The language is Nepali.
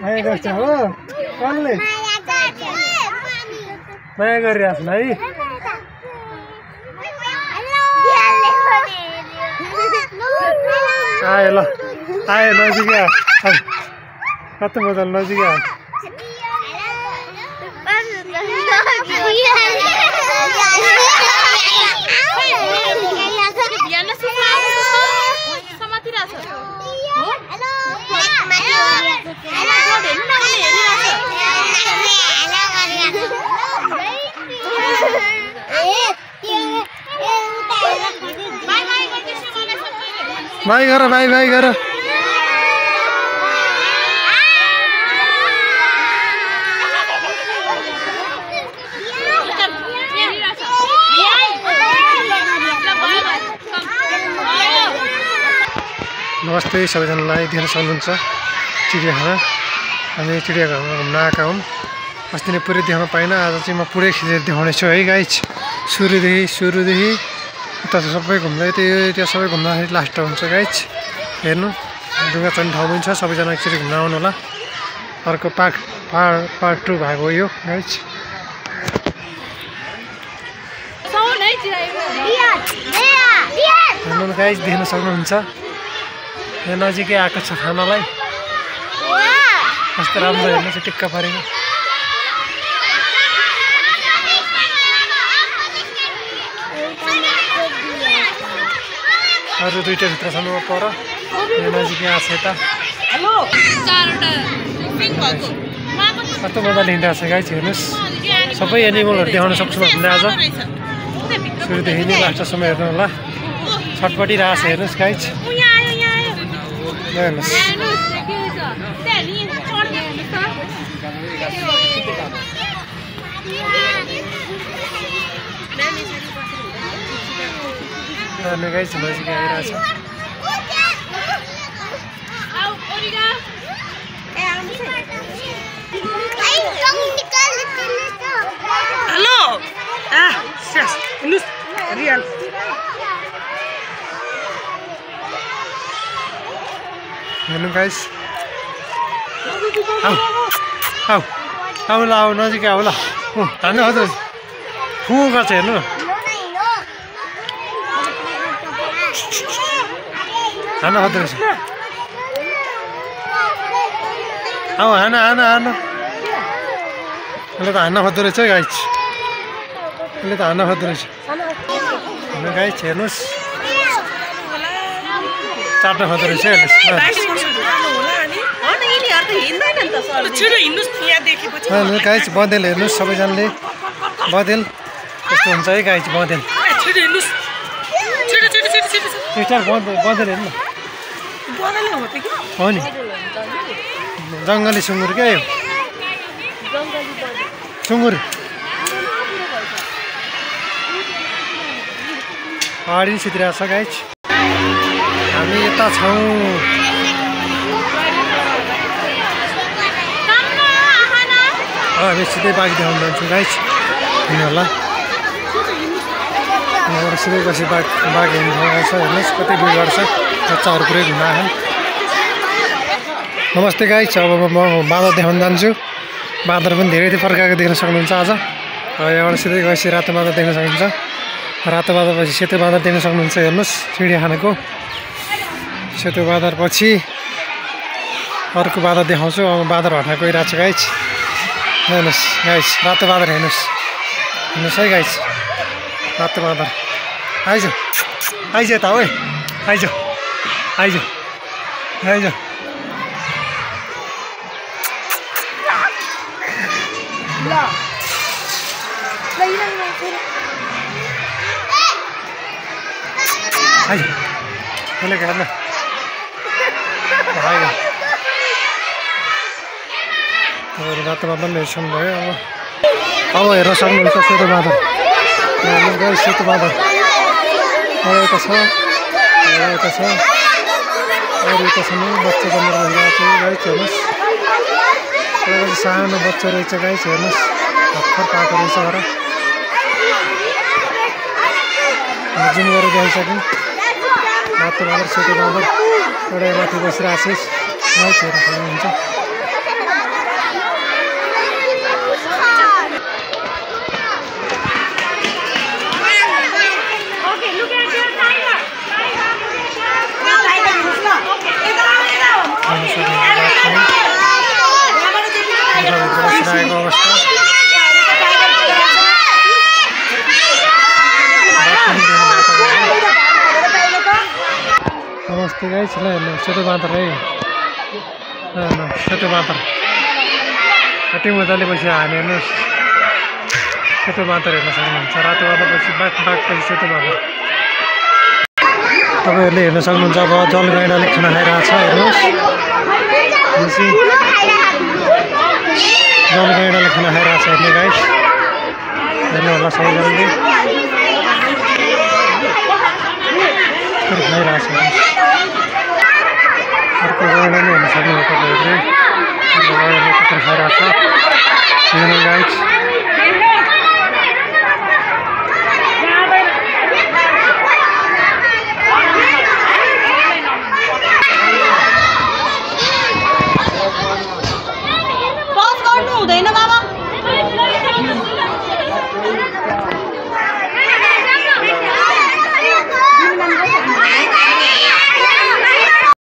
माया गर्छ हो कसले माया गरिरहेछ है आयो ल आयो नजिकै कस्तो मजाले नजिकै बाई गर बाई बाई गर नमस्ते सबैजनालाई देख्न सक्नुहुन्छ चिडियाखाना हामी चिडियाखाना घुम्न आएका हौँ अस्ति नै पुरै देखाउन पाइनँ आज चाहिँ म पुरै खिचेर देखाउने छु है गाइज सुरुदेखि उता सबै घुम्दै त्यो सबै घुम्दाखेरि लास्ट हुन्छ गाइज हेर्नु ढुङ्गा चढ्ने ठाउँ पनि छ सबैजना एकचोटि घुम्न आउनु होला अर्को पार्ट 2 भएको यो गाइज हेर्नु गाइज देख्न सक्नुहुन्छ यहाँ नजिकै आएको छ खानालाई कस्तो राम्रो हेर्नु चाहिँ टिक्का परेको अरू दुईटा भित्र छन् पर यहाँ नजिकै आएको छ यता कस्तो मजाले हिँडिरहेको छ गाइज हेर्नुहोस् सबै एनिमलहरू देखाउन सक्छु हामीले आज सुरुदेखि नै लास्टसम्म हेर्नु होला छटपटिरहेको छ हेर्नुहोस् गाइज हेर्नुहोस् गाइज नजिकै आइरहेछ हेर्नु गाइज आऊ ल आऊ नजिकै आऊ ल हान्नु हजुर फु गर्छ हेर्नु हान खोज्दो रहेछ आऊ हान यसले त हान्न खोज्दो रहेछ है गाइज यसले त हान्न खोज्दो रहेछ हेर्नु गाइज हेर्नुहोस् चाट्न खोज्दो रहेछ हेर्नुहोस् गाइज बँदेल हेर्नुहोस् सबैजनाले बँदेल कस्तो हुन्छ है गाइज बँदेल बँदेल हेर्नु हो नि जङ्गली सुँगुर क्या यो सुँगुर पहाडी सुतिरहेको छ गाइज हामी यता छौँ हामी सिधै बाघ देखाउन जान्छौँ गाइज हिँड्नु होला यहाँबाट सिधै बसी बाघ हेर्नु ठाउँ छ हेर्नुहोस् कतै भिड गर्छ बच्चाहरू पुरै घुम्न आएछन् नमस्ते गाइज अब म बाँदर देखाउन जान्छु बाँदर पनि धेरै प्रकारको देख्न सक्नुहुन्छ आज यहाँबाट सिधै गएपछि रातो बाँदर देख्न सक्नुहुन्छ रातो बाँदर पछि सेतो बाँदर देख्न सक्नुहुन्छ हेर्नुहोस् चिडियाखानाको सेतो बाँदर पछि अर्को बाँदर देखाउँछु अब बाँदर हट्न गइरहेको छ गाइज हेर्नुहोस् गाइज रातो बाँदर हेर्नुहोस् है गाइज रातो बाँदर आइज यता ओए आइज हेर्न रातो बाँदर हेर्छौँ भयो अब हेर्न सक्नुहुन्छ सेतो बाँदर सेतो बाँदर यता छ अरू यता छ बच्चा जन्मेर भइरहेको छ गाइस हेर्नुहोस् सानो बच्चा रहेछ गाइस हेर्नुहोस् भर्खर पाएको रहेछ घर जुम गरेर देखाइसक्यौँ रातो बाँदर सेतो बाँदर एउटा माथि बसिरहेको छ हेर्न सक्नुहुन्छ। नमस्ते गाइस, ल हेर्नु सेतो बाँदर है, सेतो बाँदर कति मजाले बसेर हामी हेर्नुहोस्। सेतो बाँदर हेर्न सक्नुहुन्छ। रातो बाँदर पछि बाघ पछि सेतो बाँदर तपाईँहरूले हेर्न सक्नुहुन्छ। अब जलगैँडाले खाना खाइरहेको छ हेर्नुहोस्। जलगैँडाले खाना खाइरहेको छ हेर्नु गाइस, हेर्नु होला सबैजनाले खाइरहेको छ। अर्को गैँडा नै हेर्न सक्नुहुन्छ तपाईँहरूले, अर्को गैँडाले खाइरहेको छ गाइस।